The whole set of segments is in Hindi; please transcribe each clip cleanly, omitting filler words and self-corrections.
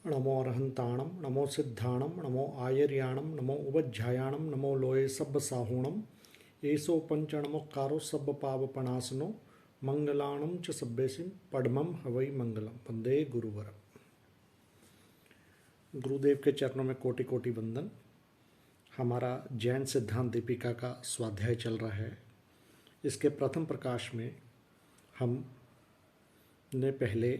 नमो अरहंताणम नमो सिद्धाणम नमो आयर्याणम नमो उपध्यायाणम नमो लोये सब्ब साहूणम एसो पंचणमुक्कारो सब्ब पावपणासनो मंगलाणम च सब्बेसिम पद्मम हवै मंगलम वंदे गुरुवरम। गुरुदेव के चरणों में कोटि कोटि वंदन। हमारा जैन सिद्धांत दीपिका का स्वाध्याय चल रहा है। इसके प्रथम प्रकाश में हमने पहले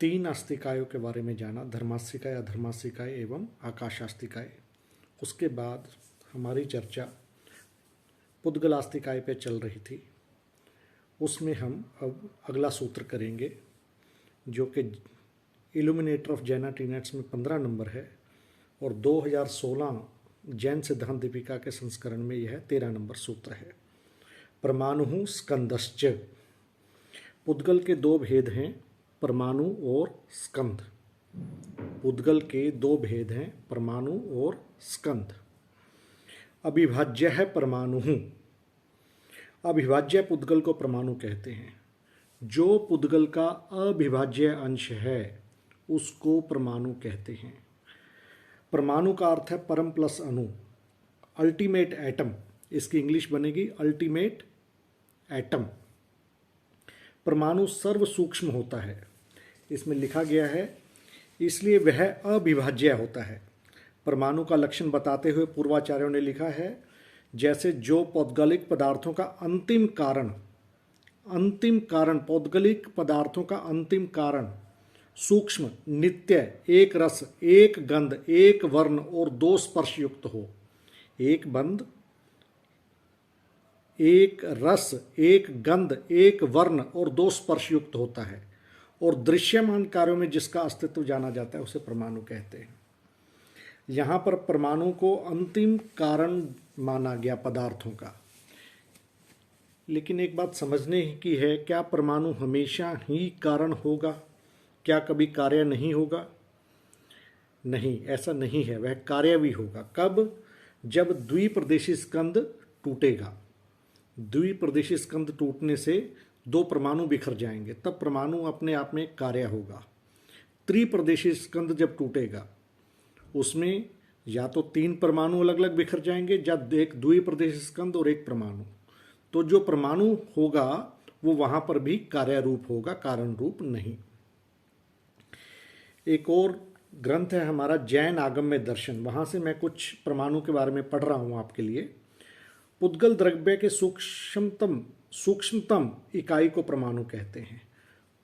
3 आस्तिकायों के बारे में जाना, धर्मास्तिकाय, अधर्मास्तिकाय एवं आकाशास्तिकाय। उसके बाद हमारी चर्चा पुद्गलास्तिकाय पे चल रही थी। उसमें हम अब अगला सूत्र करेंगे जो कि इल्यूमिनेटर ऑफ जैना टीनेट्स में 15 नंबर है और 2016 जैन सिद्धांत दीपिका के संस्करण में यह 13 नंबर सूत्र है। परमाणु स्कंदश्च। पुद्गल के 2 भेद हैं, परमाणु और स्कंद। पुद्गल के 2 भेद हैं, परमाणु और स्कंद। अविभाज्य है परमाणु। अविभाज्य पुद्गल को परमाणु कहते हैं। जो पुद्गल का अविभाज्य अंश है उसको परमाणु कहते हैं। परमाणु का अर्थ है परम प्लस अणु, अल्टीमेट एटम। इसकी इंग्लिश बनेगी अल्टीमेट एटम। परमाणु सर्व सूक्ष्म होता है, इसमें लिखा गया है, इसलिए वह अविभाज्य होता है। परमाणु का लक्षण बताते हुए पूर्वाचार्यों ने लिखा है, जैसे जो पौद्गलिक पदार्थों का अंतिम कारण पौद्गलिक पदार्थों का अंतिम कारण सूक्ष्म, नित्य, एक रस, एक गंध, एक वर्ण और 2 स्पर्श युक्त हो। एक बंध, एक रस, एक गंध, एक वर्ण और 2 स्पर्श युक्त होता है और दृश्यमान कार्यों में जिसका अस्तित्व जाना जाता है उसे परमाणु कहते हैं। यहाँ पर परमाणु को अंतिम कारण माना गया पदार्थों का। लेकिन एक बात समझने की है, क्या परमाणु हमेशा ही कारण होगा? क्या कभी कार्य नहीं होगा? नहीं, ऐसा नहीं है। वह कार्य भी होगा। कब? जब द्विप्रदेशी स्कंद टूटेगा। द्विप्रदेशी स्कंद टूटने से 2 परमाणु बिखर जाएंगे, तब परमाणु अपने आप में कार्य होगा। त्रिप्रदेशी स्कंद जब टूटेगा उसमें या तो 3 परमाणु अलग अलग बिखर जाएंगे, जब एक द्विप्रदेशी स्कंद और एक परमाणु, तो जो परमाणु होगा वो वहां पर भी कार्य रूप होगा, कारण रूप नहीं। एक और ग्रंथ है हमारा जैन आगम्य दर्शन, वहां से मैं कुछ परमाणु के बारे में पढ़ रहा हूं आपके लिए। पुद्गल द्रव्य के सूक्ष्मतम इकाई को परमाणु कहते हैं।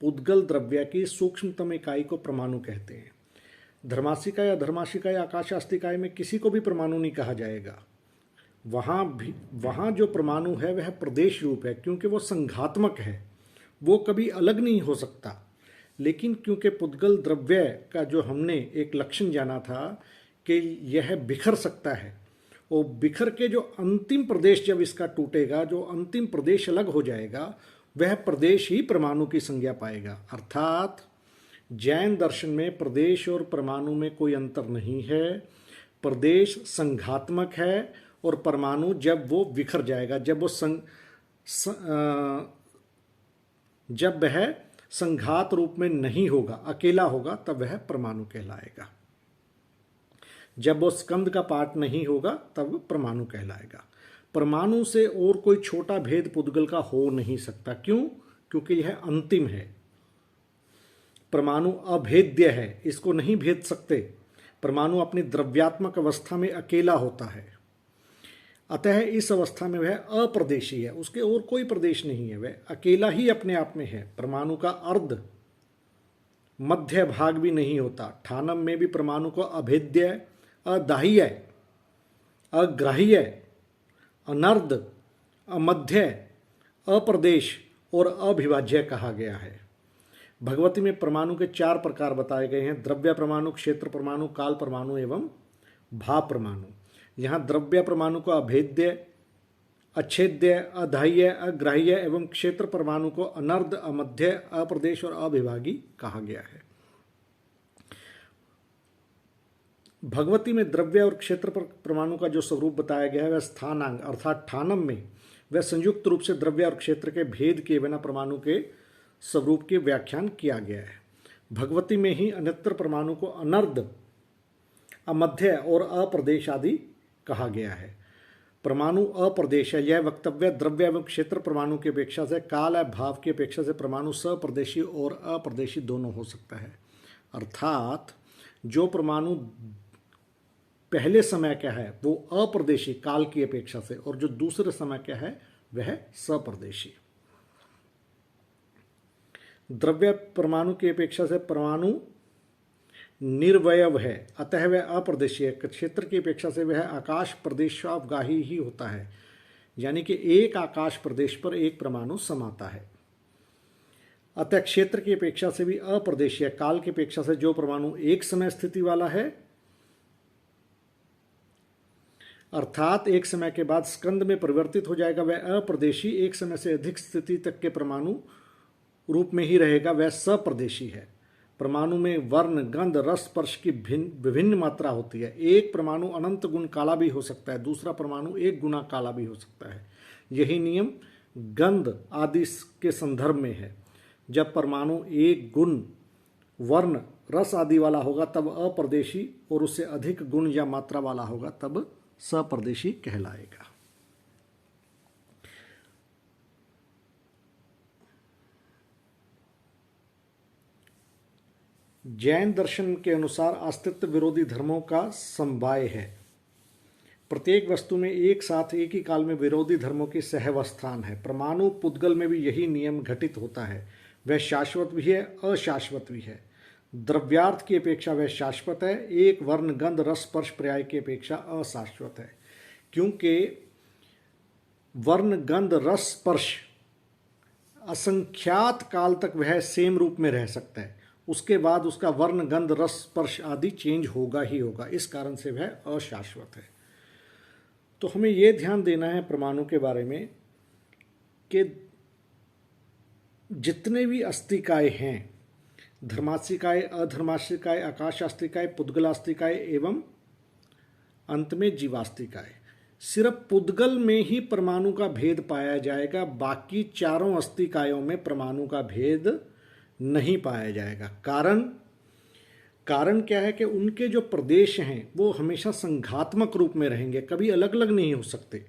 पुद्गल द्रव्य की सूक्ष्मतम इकाई को परमाणु कहते हैं। धर्मास्तिकाय, अधर्मास्तिकाय, आकाशास्तिकाय में किसी को भी परमाणु नहीं कहा जाएगा। वहाँ जो परमाणु है वह प्रदेश रूप है, क्योंकि वो संघात्मक है, वो कभी अलग नहीं हो सकता। लेकिन क्योंकि पुद्गल द्रव्य का जो हमने एक लक्षण जाना था कि यह बिखर सकता है, और बिखर के जो अंतिम प्रदेश जब इसका टूटेगा, जो अंतिम प्रदेश अलग हो जाएगा, वह प्रदेश ही परमाणु की संज्ञा पाएगा। अर्थात जैन दर्शन में प्रदेश और परमाणु में कोई अंतर नहीं है। प्रदेश संघात्मक है और परमाणु जब वो बिखर जाएगा, जब वह संघात रूप में नहीं होगा, अकेला होगा, तब वह परमाणु कहलाएगा। जब वो स्कंद का पार्ट नहीं होगा तब परमाणु कहलाएगा। परमाणु से और कोई छोटा भेद पुद्गल का हो नहीं सकता। क्यों? क्योंकि यह अंतिम है। परमाणु अभेद्य है, इसको नहीं भेद सकते। परमाणु अपनी द्रव्यात्मक अवस्था में अकेला होता है, अतः इस अवस्था में वह अप्रदेशी है, उसके और कोई प्रदेश नहीं है, वह अकेला ही अपने आप में है। परमाणु का अर्ध मध्य भाग भी नहीं होता। ठानम में भी परमाणु को अभेद्य, अदाह्य, अग्राह्य, अनर्ध, अमध्य, अप्रदेश और अविभाज्य कहा गया है। भगवती में परमाणु के 4 प्रकार बताए गए हैं, द्रव्य परमाणु, क्षेत्र परमाणु, काल परमाणु एवं भाव परमाणु। यहाँ द्रव्य परमाणु को अभेद्य, अच्छेद्य, अदाह्य, अग्राह्य एवं क्षेत्र परमाणु को अनर्ध, अमध्य, अप्रदेश और अविभागी कहा गया है। भगवती में द्रव्य और क्षेत्र परमाणु का जो स्वरूप बताया गया है वह स्थानांग अर्थात ठानम में वह संयुक्त रूप से द्रव्य और क्षेत्र के भेद किए बिना परमाणु के स्वरूप की व्याख्यान किया गया है। भगवती में ही अन्यत्र परमाणु को अनर्ध, अमध्य और अप्रदेश आदि कहा गया है। परमाणु अप्रदेश है, यह वक्तव्य द्रव्य एवं क्षेत्र परमाणु की अपेक्षा से, काल है भाव की अपेक्षा से परमाणु सप्रदेशी और अप्रदेशी दोनों हो सकता है। अर्थात जो परमाणु पहले समय का है वो अप्रदेशी काल की अपेक्षा से, और जो दूसरे समय का है वह सप्रदेशी। द्रव्य परमाणु की अपेक्षा से परमाणु निर्वयव है, अतः वह अप्रदेशीय है। क्षेत्र की अपेक्षा से वह आकाश प्रदेशावगाही ही होता है, यानी कि एक आकाश प्रदेश पर एक परमाणु समाता है। अतः क्षेत्र की अपेक्षा से भी अप्रदेशीय। काल की अपेक्षा से जो परमाणु एक समय स्थिति वाला है, अर्थात एक समय के बाद स्कंद में परिवर्तित हो जाएगा, वह अप्रदेशी। एक समय से अधिक स्थिति तक के परमाणु रूप में ही रहेगा, वह सप्रदेशी है। परमाणु में वर्ण, गंध, रस, स्पर्श की विभिन्न मात्रा होती है। एक परमाणु अनंत गुण काला भी हो सकता है, दूसरा परमाणु एक गुना काला भी हो सकता है। यही नियम गंध आदि के संदर्भ में है। जब परमाणु एक गुण, वर्ण, रस आदि वाला होगा तब अप्रदेशी, और उससे अधिक गुण या मात्रा वाला होगा तब सप्रदेशी कहलाएगा। जैन दर्शन के अनुसार अस्तित्व विरोधी धर्मों का समवाय है। प्रत्येक वस्तु में एक साथ एक ही काल में विरोधी धर्मों की सहवस्थान है। परमाणु पुद्गल में भी यही नियम घटित होता है। वह शाश्वत भी है, अशाश्वत भी है। द्रव्यार्थ की अपेक्षा वह शाश्वत है, एक वर्ण, गंध, रस, स्पर्श, पर्याय की अपेक्षा अशाश्वत है। क्योंकि वर्ण, गंध, रस, स्पर्श असंख्यात काल तक वह सेम रूप में रह सकता है, उसके बाद उसका वर्ण, गंध, रस, स्पर्श आदि चेंज होगा ही होगा। इस कारण से वह अशाश्वत है। तो हमें यह ध्यान देना है परमाणु के बारे में कि जितने भी अस्तिकाय हैं, धर्मास्तिकाय, अधर्मास्तिकाय, आकाशास्तिकाय, पुद्गलास्तिकाय एवं अंत में जीवास्तिकाय, सिर्फ पुद्गल में ही परमाणु का भेद पाया जाएगा। बाकी चारों अस्तिकायों में परमाणु का भेद नहीं पाया जाएगा। कारण क्या है कि उनके जो प्रदेश हैं वो हमेशा संघात्मक रूप में रहेंगे, कभी अलग अलग नहीं हो सकते।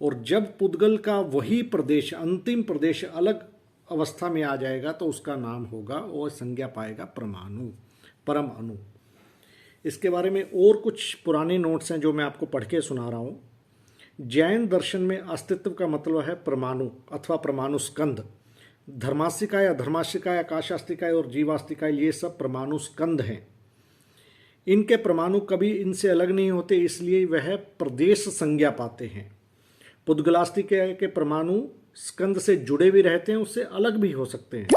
और जब पुद्गल का वही प्रदेश, अंतिम प्रदेश अलग अवस्था में आ जाएगा तो उसका नाम होगा और संज्ञा पाएगा परमाणु, परम अणु। इसके बारे में और कुछ पुराने नोट्स हैं जो मैं आपको पढ़ के सुना रहा हूँ। जैन दर्शन में अस्तित्व का मतलब है परमाणु अथवा परमाणु स्कंद। धर्मास्तिकाय, अधर्मास्तिकाय, आकाशास्तिकाय और जीवास्तिकाय ये सब परमाणु स्कंद हैं। इनके परमाणु कभी इनसे अलग नहीं होते, इसलिए वह प्रदेश संज्ञा पाते हैं। पुद्गलास्तिकाय के परमाणु स्कंद से जुड़े भी रहते हैं, उससे अलग भी हो सकते हैं,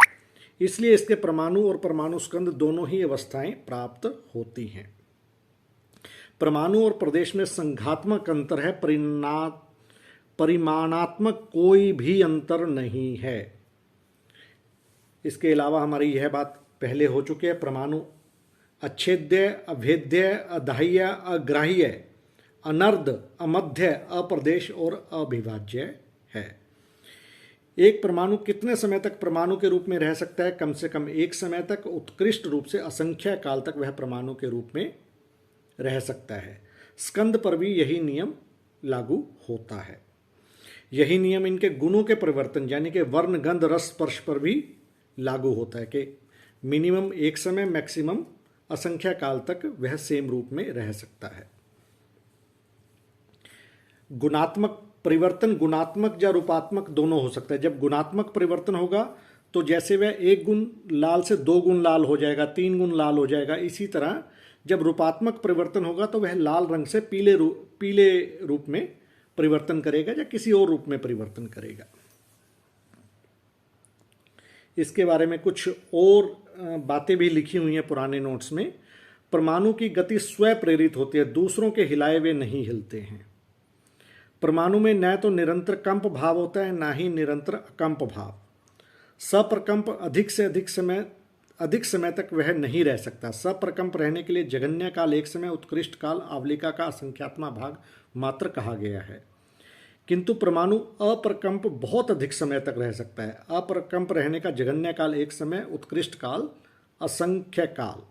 इसलिए इसके परमाणु और परमाणु स्कंद दोनों ही अवस्थाएं प्राप्त होती हैं। परमाणु और प्रदेश में संघात्मक अंतर है, परिमाणात्मक कोई भी अंतर नहीं है। इसके अलावा हमारी यह बात पहले हो चुकी है, परमाणु अच्छेद्य, अभेद्य, अधाह्य, अग्राह्य, अनर्ध, अमध्य, अप्रदेश और अविभाज्य है। एक परमाणु कितने समय तक परमाणु के रूप में रह सकता है? कम से कम एक समय तक, उत्कृष्ट रूप से असंख्य काल तक वह परमाणु के रूप में रह सकता है। स्कंद पर भी यही नियम लागू होता है। यही नियम इनके गुणों के परिवर्तन यानी कि वर्ण, गंध, रस, स्पर्श पर भी लागू होता है कि मिनिमम एक समय, मैक्सिमम असंख्य काल तक वह सेम रूप में रह सकता है। गुणात्मक परिवर्तन गुणात्मक या रूपात्मक दोनों हो सकता है। जब गुणात्मक परिवर्तन होगा तो जैसे वह एक गुण लाल से दो गुण लाल हो जाएगा, तीन गुण लाल हो जाएगा, इसी तरह जब रूपात्मक परिवर्तन होगा तो वह लाल रंग से पीले रूप में परिवर्तन करेगा या किसी और रूप में परिवर्तन करेगा। इसके बारे में कुछ और बातें भी लिखी हुई हैं पुराने नोट्स में। परमाणु की गति स्व प्रेरित होती है, दूसरों के हिलाए वे नहीं हिलते हैं। परमाणु में न तो निरंतर कंप भाव होता है, ना ही निरंतर अकंप भाव। सप्रकंप अधिक समय तक वह नहीं रह सकता। सप्रकंप रहने के लिए जघन्य काल एक समय, उत्कृष्ट काल आवलिका का असंख्यात्मा भाग मात्र कहा गया है। किंतु परमाणु अप्रकंप बहुत अधिक समय तक रह सकता है। अप्रकंप रहने का जघन्य काल एक समय, उत्कृष्ट काल असंख्य काल।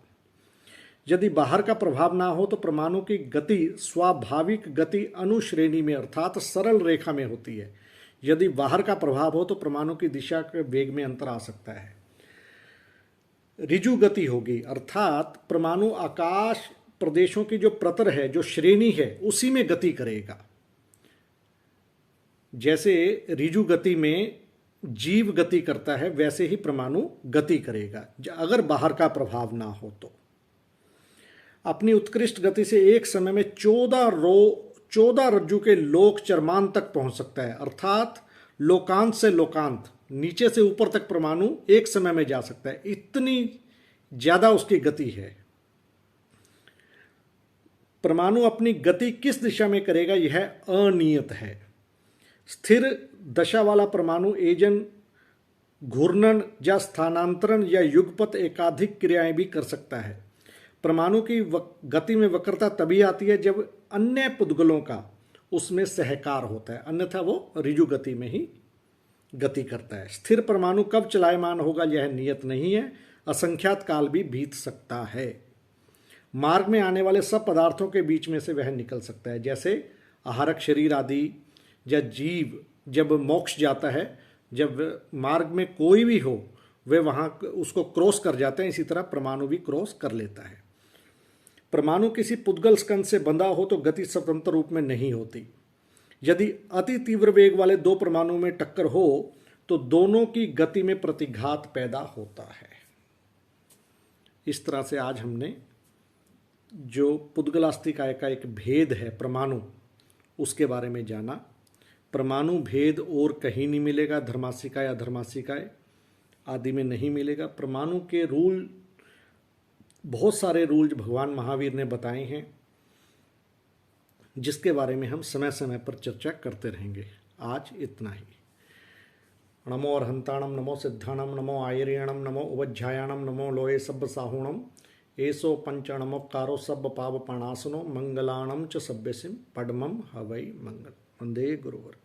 यदि बाहर का प्रभाव ना हो तो परमाणु की गति स्वाभाविक गति अनुश्रेणी में अर्थात सरल रेखा में होती है। यदि बाहर का प्रभाव हो तो परमाणु की दिशा के वेग में अंतर आ सकता है। ऋजु गति होगी अर्थात परमाणु आकाश प्रदेशों की जो प्रतर है, जो श्रेणी है, उसी में गति करेगा। जैसे ऋजु गति में जीव गति करता है वैसे ही परमाणु गति करेगा अगर बाहर का प्रभाव ना हो तो। अपनी उत्कृष्ट गति से एक समय में 14 रज्जु के लोक चरमान तक पहुंच सकता है अर्थात लोकांत से लोकांत, नीचे से ऊपर तक परमाणु एक समय में जा सकता है। इतनी ज्यादा उसकी गति है। परमाणु अपनी गति किस दिशा में करेगा यह अनियत है। स्थिर दशा वाला परमाणु एजन घूर्णन या स्थानांतरण या युगपत एकाधिक क्रियाएं भी कर सकता है। परमाणु की गति में वक्रता तभी आती है जब अन्य पुद्गलों का उसमें सहकार होता है, अन्यथा वो ऋजु गति में ही गति करता है। स्थिर परमाणु कब चलायमान होगा यह नियत नहीं है, असंख्यात काल भी बीत सकता है। मार्ग में आने वाले सब पदार्थों के बीच में से वह निकल सकता है। जैसे आहारक शरीर आदि या जीव जब मोक्ष जाता है, जब मार्ग में कोई भी हो वे वहाँ उसको क्रॉस कर जाते हैं, इसी तरह परमाणु भी क्रॉस कर लेता है। परमाणु किसी पुद्गल स्कंद से बंधा हो तो गति स्वतंत्र रूप में नहीं होती। यदि अति तीव्र वेग वाले दो परमाणु में टक्कर हो तो दोनों की गति में प्रतिघात पैदा होता है। इस तरह से आज हमने जो पुद्गलास्तिकाय का एक भेद है परमाणु, उसके बारे में जाना। परमाणु भेद और कहीं नहीं मिलेगा, धर्मासिकाय अधर्मासिकाय आदि में नहीं मिलेगा। परमाणु के रूल, बहुत सारे रूल भगवान महावीर ने बताए हैं, जिसके बारे में हम समय समय पर चर्चा करते रहेंगे। आज इतना ही। नमो अर्हंताणम, नमो सिद्धाणम, नमो आयर्यणम, नमो उवज्झायाणम, नमो लोये सब्ब साहुणम, एसो पंचणमोक्कारो सब्ब पावपणासनो, मंगलाणम च सभ्यसिम पद्मम हवै मंगल। वंदे गुरुवर।